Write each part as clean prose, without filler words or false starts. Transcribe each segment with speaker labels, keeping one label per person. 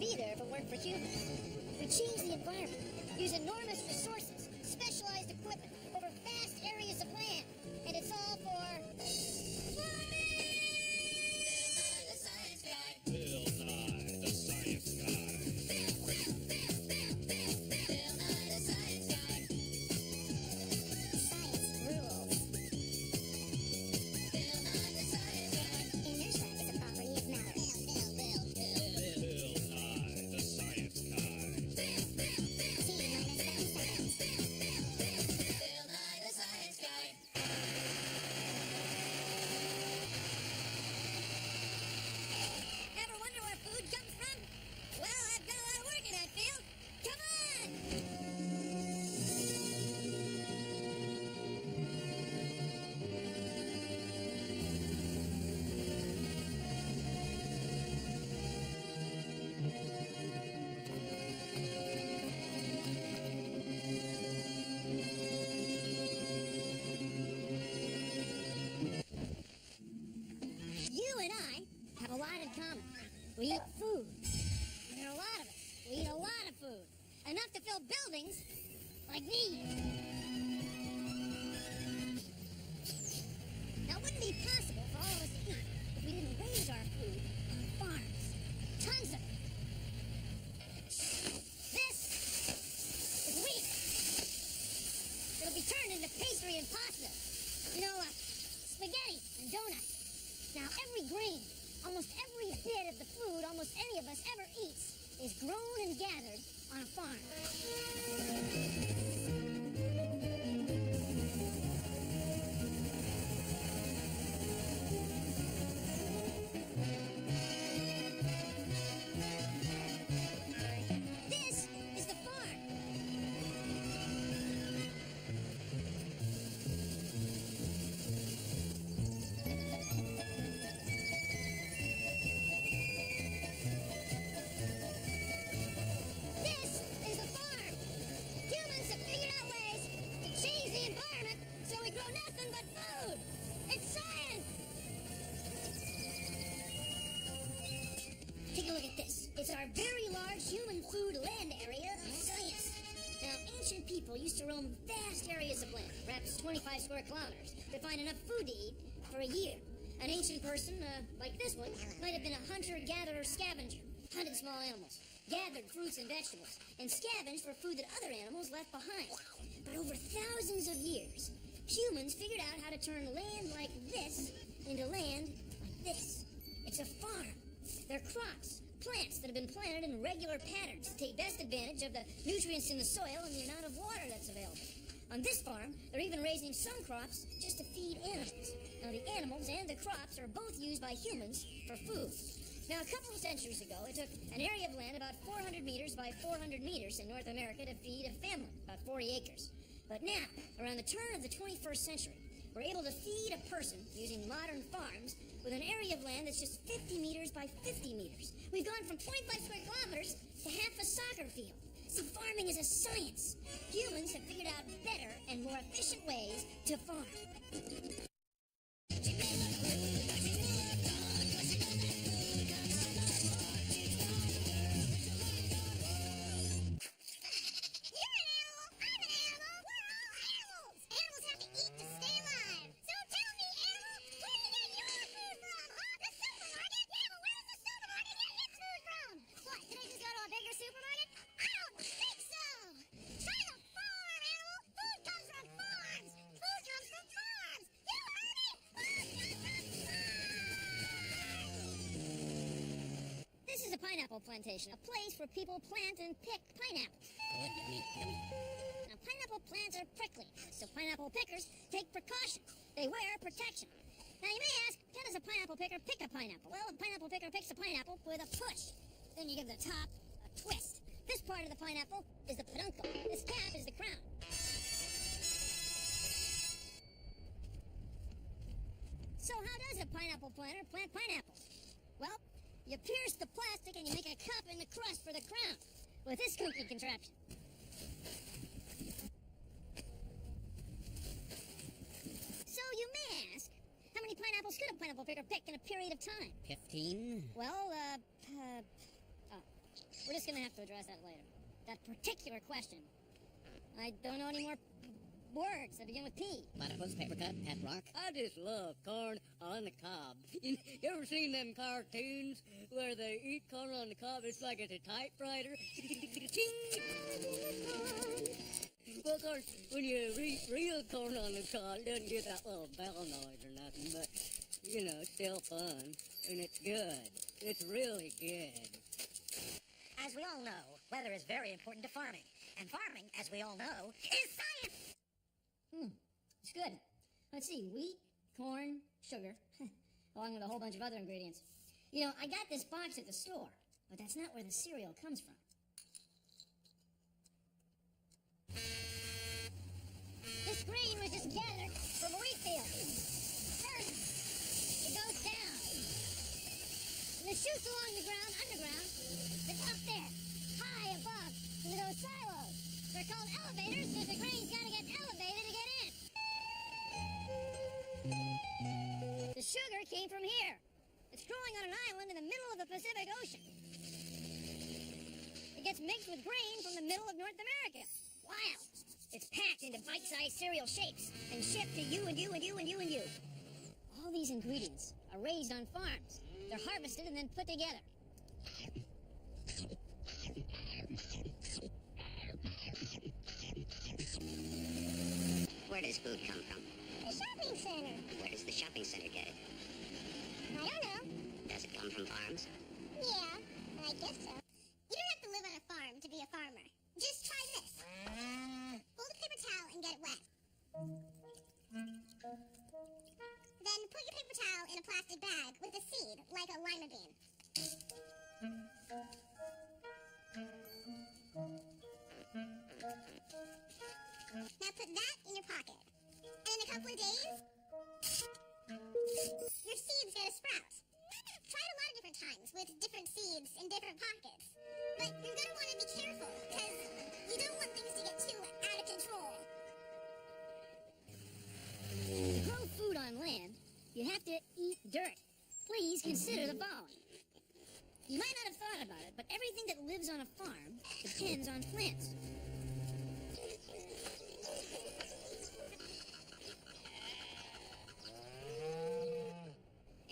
Speaker 1: be there if it weren't for humans. We change the environment, use enormous resources, specialized equipment, over vast areas of land, and it's all for...
Speaker 2: Bill Nye, the Science Guy.
Speaker 1: We eat food. And there are a lot of us. We eat a lot of food. Enough to fill buildings like these. Now, it wouldn't be possible for all of us to eat if we didn't raise our food on farms. Tons of it. This is wheat. It'll be turned into pastry and pasta. Spaghetti and donuts. Now, every grain, almost every bit of the food almost any of us ever eats is grown and gathered on a farm. This is the farm. Take a look at this. It's our very large human food land area of science. Now, ancient people used to roam vast areas of land, perhaps 25 square kilometers, to find enough food to eat for a year. An ancient person, like this one, might have been a hunter-gatherer-scavenger, hunted small animals, gathered fruits and vegetables, and scavenged for food that other animals left behind. But over thousands of years, humans figured out how to turn land like this into land like this. It's a farm. They're crops, plants that have been planted in regular patterns to take best advantage of the nutrients in the soil and the amount of water that's available. On this farm, they're even raising some crops just to feed animals. Now, the animals and the crops are both used by humans for food. Now, a couple of centuries ago, it took an area of land about 400 meters by 400 meters in North America to feed a family, about 40 acres. But now, around the turn of the 21st century, we're able to feed a person using modern farms with an area of land that's just 50 meters by 50 meters. We've gone from 25 square kilometers to half a soccer field. See, farming is a science. Humans have figured out better and more efficient ways to farm. Pineapple plantation, a place where people plant and pick pineapples. Now, pineapple plants are prickly, so pineapple pickers take precautions. They wear protection. Now, you may ask, how does a pineapple picker pick a pineapple? Well, a pineapple picker picks a pineapple with a push. Then you give the top a twist. This part of the pineapple is the peduncle. This cap is the crown. So how does a pineapple planter plant pineapples? Well, you pierce the plastic and you make a cup in the crust for the crown with this kooky contraption. So you may ask, how many pineapples could a pineapple picker pick in a period of time?
Speaker 3: 15.
Speaker 1: Well, we're just gonna have to address that later. That particular question. I don't know any more words that begin with P.
Speaker 3: Platypus, papercut, pet rock.
Speaker 4: I just love corn on the cob. You ever seen them cartoons where they eat corn on the cob? It's like it's a typewriter. Well, of course, when you eat real corn on the cob, it doesn't get that little bell noise or nothing, but, you know, it's still fun, and it's good. It's really good.
Speaker 3: As we all know, weather is very important to farming. And farming, as we all know, is science!
Speaker 1: It's good. Let's see, wheat, corn, sugar, along with a whole bunch of other ingredients. You know, I got this box at the store, but that's not where the cereal comes from. This grain was just gathered from a wheat field. First, it goes down. And it shoots along the ground, underground. It's up there, high above, into those silos. They're called elevators because the grain's got to get elevated to get in. The sugar came from here. It's growing on an island in the middle of the Pacific Ocean. It gets mixed with grain from the middle of North America. Wow! It's packed into bite-sized cereal shapes and shipped to you and you and you and you and you. All these ingredients are raised on farms. They're harvested and then put together.
Speaker 3: Where does food come from?
Speaker 1: The shopping center.
Speaker 3: Where does the shopping center get it?
Speaker 1: I don't know.
Speaker 3: Does it come from farms?
Speaker 1: Yeah, I guess so. You don't have to live on a farm to be a farmer. Just try this. Fold a paper towel and get it wet. Then put your paper towel in a plastic bag with a seed, like a lima bean. Now put that in your pocket. And in a couple of days, your seed's gonna sprout. Try it a lot of different times with different seeds in different pockets. But you're gonna want to be careful, because you don't want things to get too out of control. To grow food on land, you have to eat dirt. Please consider the following. You might not have thought about it, but everything that lives on a farm depends on plants.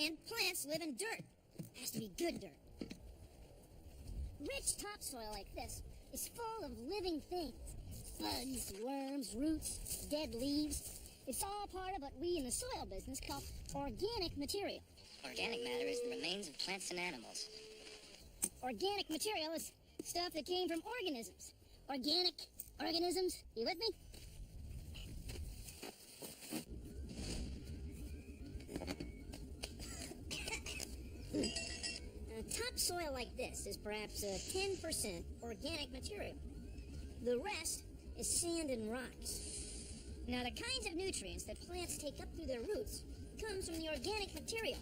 Speaker 1: And plants live in dirt. It has to be good dirt. Rich topsoil like this is full of living things. Bugs, worms, roots, dead leaves. It's all part of what we in the soil business call organic material.
Speaker 3: Organic matter is the remains of plants and animals.
Speaker 1: Organic material is stuff that came from organisms. Organic organisms. You with me? Topsoil like this is perhaps 10% organic material. The rest is sand and rocks. Now, the kinds of nutrients that plants take up through their roots comes from the organic material.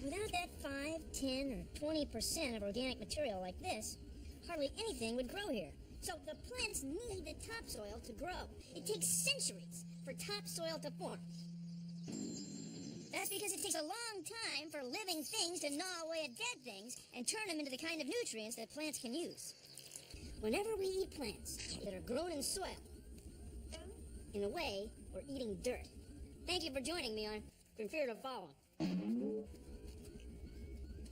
Speaker 1: Without that 5, 10, or 20% of organic material like this, hardly anything would grow here. So the plants need the topsoil to grow. It takes centuries for topsoil to form. That's because it takes a long time for living things to gnaw away at dead things and turn them into the kind of nutrients that plants can use. Whenever we eat plants that are grown in soil, in a way, we're eating dirt. Thank you for joining me on From Fear to Fallen.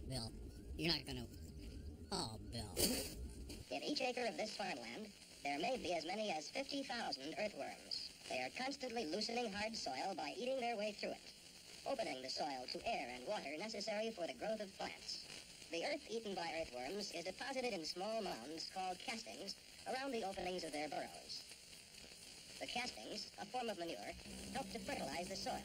Speaker 3: Bill, you're not gonna... Oh, Bill. In each acre of this farmland, there may be as many as 50,000 earthworms. They are constantly loosening hard soil by eating their way through it, opening the soil to air and water necessary for the growth of plants. The earth eaten by earthworms is deposited in small mounds called castings around the openings of their burrows. The castings, a form of manure, help to fertilize the soil.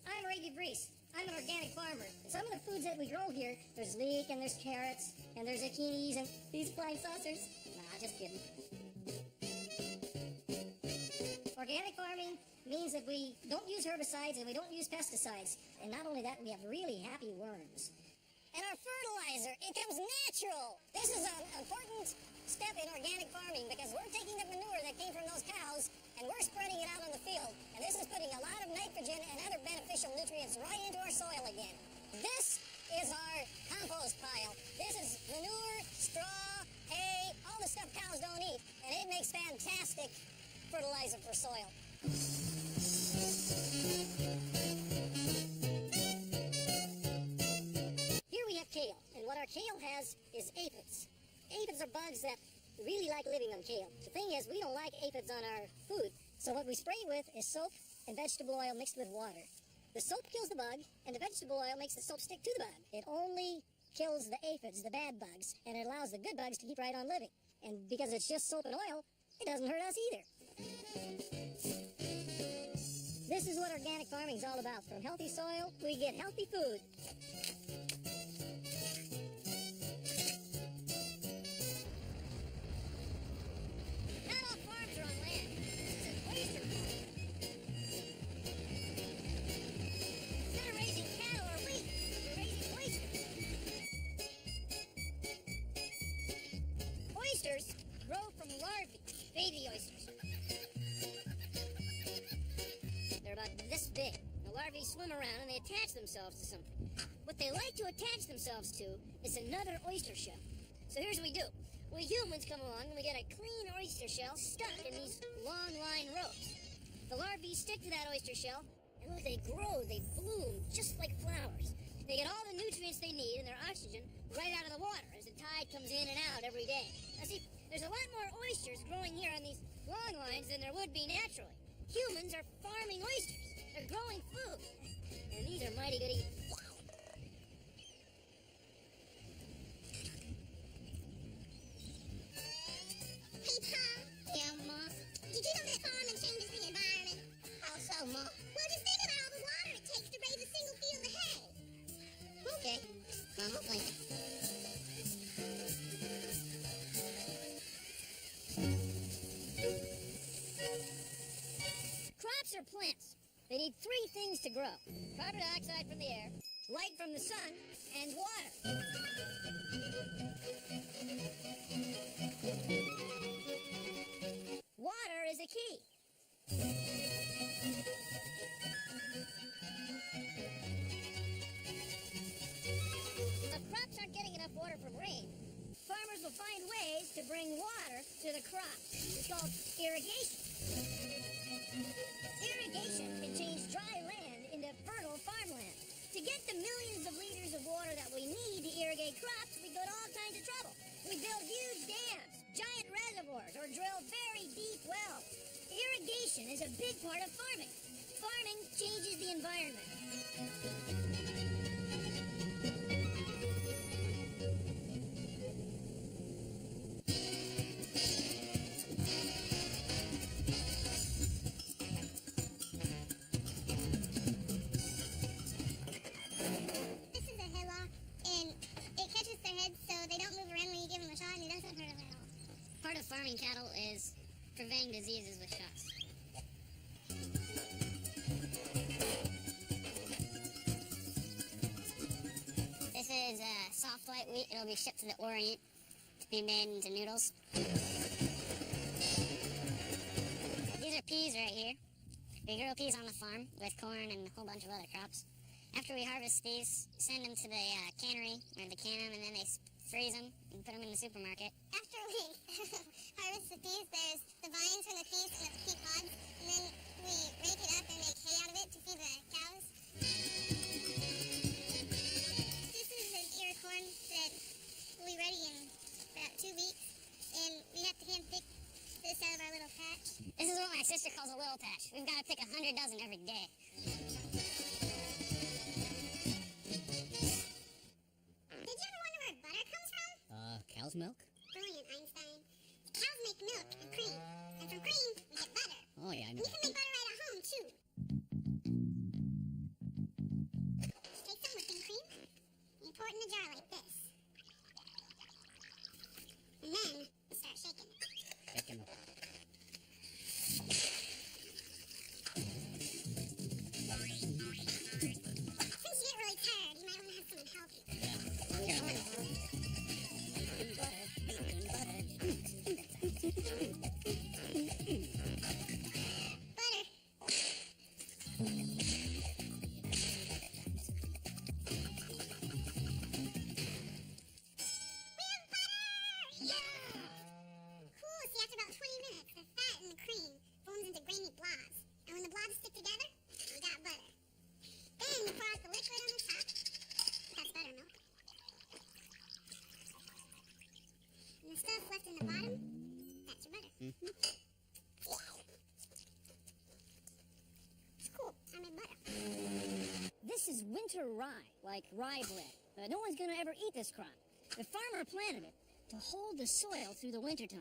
Speaker 1: I'm Ray DeVries. I'm an organic farmer. And some of the foods that we grow here, there's leek and there's carrots and there's zucchinis and these flying saucers. Nah, just kidding. Organic farming means that we don't use herbicides and we don't use pesticides. And not only that, we have really happy worms. And our fertilizer, it comes natural. This is an important step in organic farming because we're taking the manure that came from those cows and we're spreading it out on the field. And this is putting a lot of nitrogen and other beneficial nutrients right into our soil again. This is our compost pile. This is manure, straw, hay, all the stuff cows don't eat, and it makes fantastic fertilizer for soil. Here we have kale, and what our kale has is aphids. Aphids are bugs that really like living on kale. The thing is, we don't like aphids on our food, so what we spray with is soap and vegetable oil mixed with water. The soap kills the bug, and the vegetable oil makes the soap stick to the bug. It only kills the aphids, the bad bugs, and it allows the good bugs to keep right on living. And because it's just soap and oil, it doesn't hurt us either. This is what organic farming is all about. From healthy soil, we get healthy food. Not all farms are on land. This is an oyster farm. Instead of raising cattle or wheat, we're raising oysters. Oysters grow from larvae, baby oysters. They're about this big. The larvae swim around and they attach themselves to something. What they like to attach themselves to is another oyster shell. So here's what we do. We humans come along and we get a clean oyster shell stuck in these long line ropes. The larvae stick to that oyster shell, and look, they grow, they bloom just like flowers. They get all the nutrients they need and their oxygen right out of the water as the tide comes in and out every day. Now see, there's a lot more oysters growing here on these long lines than there would be naturally. Humans are farming oysters. They're growing food. And these are mighty good eating.
Speaker 5: Hey, Tom.
Speaker 3: Yeah, Ma?
Speaker 5: Did you know that farming changes the environment?
Speaker 3: How so, Ma?
Speaker 5: Well, just think about all the water it takes to raise a single field of hay.
Speaker 3: Okay. Mom, I'll blame you.
Speaker 1: Crops are plants. They need three things to grow. Carbon dioxide from the air, light from the sun, and water. Water is a key. If crops aren't getting enough water from rain, farmers will find ways to bring water to the crops. It's called irrigation. Irrigation can change dry land into fertile farmland. To get the millions of liters of water that we need to irrigate crops, we go to all kinds of trouble. We build huge dams, giant reservoirs, or drill very deep wells. Irrigation is a big part of farming. Farming changes the environment.
Speaker 5: This is a headlock, and it catches their heads so they don't move around when you give them a shot, and it doesn't hurt them at all.
Speaker 3: Part of farming cattle is preventing diseases with shots. This is soft white wheat. It'll be shipped to the Orient to be made into noodles. These are peas right here. We grow peas on the farm with corn and a whole bunch of other crops. After we harvest these, send them to the cannery where they can them, and then they freeze them and put them in the supermarket.
Speaker 5: After we harvest the peas, there's the vines from the peas and the pea pods, and then we rake it up and make hay out of it to feed the cows. This is an ear of corn that will be ready in about 2 weeks, and we have to hand pick this out of our little patch.
Speaker 3: This is what my sister calls a little patch. We've got to pick 100 dozen every day.
Speaker 5: Did you ever wonder where butter comes from?
Speaker 4: Cow's milk?
Speaker 5: Brilliant, Einstein. Cows make milk and cream, and from cream we get butter.
Speaker 4: Oh, yeah, I
Speaker 5: And
Speaker 4: know.
Speaker 5: you can make butter right at home, too. Take some whipping cream, and you pour it in a jar like this. And then you start shaking it.
Speaker 4: Shaking up.
Speaker 5: Since you get really tired, you might want to have someone help you. Butter.
Speaker 1: winter rye, like rye bread. No one's gonna ever eat this crop. The farmer planted it to hold the soil through the wintertime.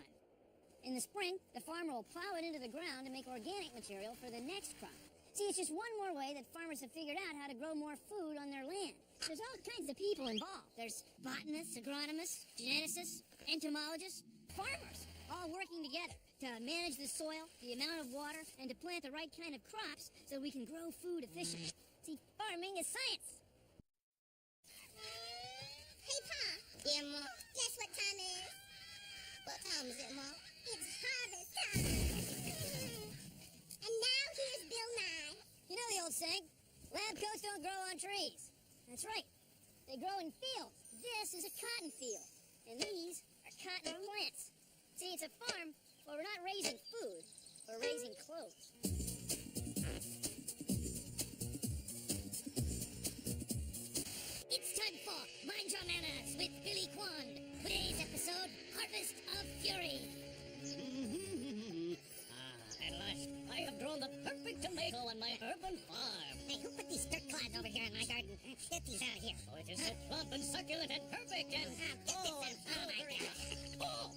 Speaker 1: In the spring, the farmer will plow it into the ground to make organic material for the next crop. See, it's just one more way that farmers have figured out how to grow more food on their land. There's all kinds of people involved. There's botanists, agronomists, geneticists, entomologists, farmers, all working together to manage the soil, the amount of water, and to plant the right kind of crops so we can grow food efficiently. See, farming is science.
Speaker 5: Hey, Pa.
Speaker 3: Yeah, Ma.
Speaker 5: Guess what time it is?
Speaker 3: What time is it, Ma?
Speaker 5: It's harvest time. And now here's Bill Nye.
Speaker 1: You know the old saying, lab coats don't grow on trees. That's right. They grow in fields. This is a cotton field. And these are cotton plants. See, it's a farm, but we're not raising food. We're raising clothes. It's time for Mind Your Manners with Billy Quan. Today's episode, Harvest of Fury.
Speaker 4: At last, I have grown the perfect tomato on my urban farm.
Speaker 1: Hey, who put these dirt clods over here in my garden? Get these out of here.
Speaker 4: Oh, it is so plump and succulent and perfect and...
Speaker 1: Oh my God.
Speaker 4: Oh!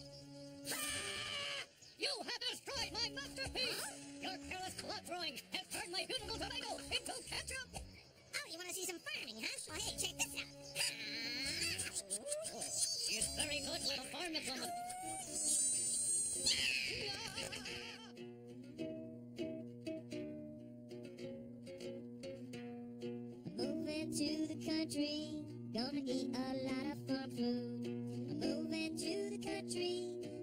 Speaker 4: You have destroyed my masterpiece! Your careless clod throwing has turned my beautiful tomato into ketchup!
Speaker 1: Oh, you want to see some farming, huh? Well, hey, check this out.
Speaker 4: It's very good with a farm implement.
Speaker 1: Moving to the country, gonna eat a lot of farm food. Moving to the country,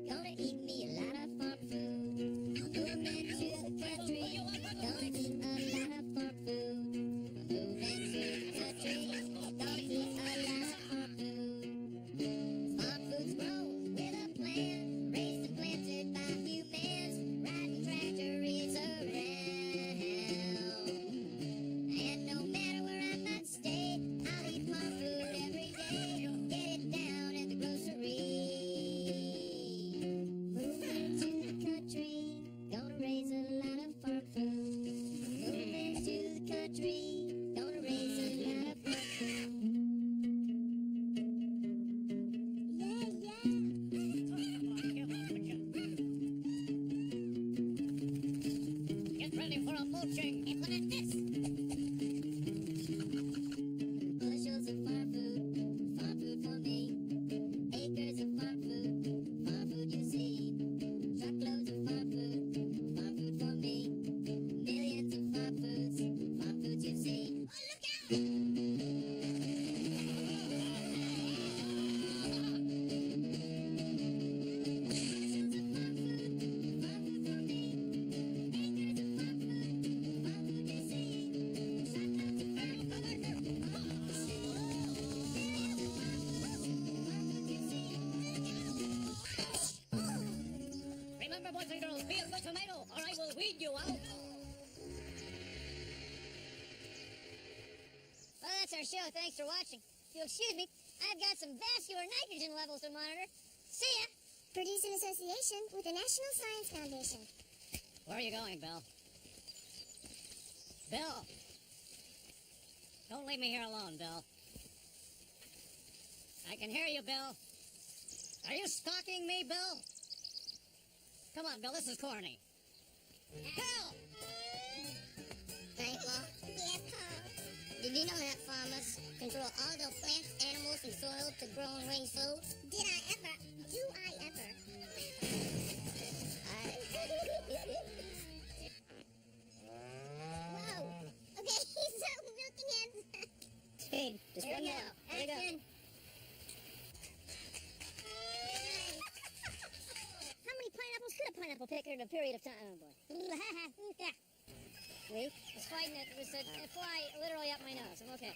Speaker 1: gonna eat me a lot of farm food. Moving to the country, gonna eat a lot of farm food. Moving to the country, gonna eat a lot of farm food. Farm food's grown with a plan, raised and planted by humans, riding tractors around. And no matter where I might stay, I'll eat farm food every day. Get it down at the grocery. Moving to the country, gonna raise a lot of farm food. Moving to the country, gonna raise a lot of farm food.
Speaker 4: Get ready for a mulching!
Speaker 1: Implement this. Bushels of farm food for me. Acres of farm food you see. Truckloads of farm food for me. Millions of farm foods you see. Oh, look out! Bushels of farm food for me. Acres of farm food you see. Truckloads of farm food.
Speaker 4: Remember, boys and girls, be a good tomato, or I will weed you out!
Speaker 1: Well, that's our show. Thanks for watching. If you'll excuse me, I've got some vascular nitrogen levels to monitor. See ya!
Speaker 5: Produced in association with the National Science Foundation.
Speaker 4: Where are you going, Bill? Bill! Don't leave me here alone, Bill. I can hear you, Bill. Are you stalking me, Bill? Come on, Bill, this is corny. Bill!
Speaker 3: Hey, Ma.
Speaker 5: Yeah, Pa.
Speaker 3: Did you know that farmers control all the plants, animals, and soil to grow and raise food?
Speaker 5: Did I ever? Do I ever? Whoa. Okay, so milking him.
Speaker 3: Speed. Just
Speaker 1: Here
Speaker 3: one
Speaker 1: we
Speaker 3: more.
Speaker 1: go.
Speaker 3: There we go.
Speaker 1: Action. How many pineapples could a pineapple pick in a period of time? Oh, boy. Yeah. See? It's fighting it. It was a fly literally up my nose. I'm okay.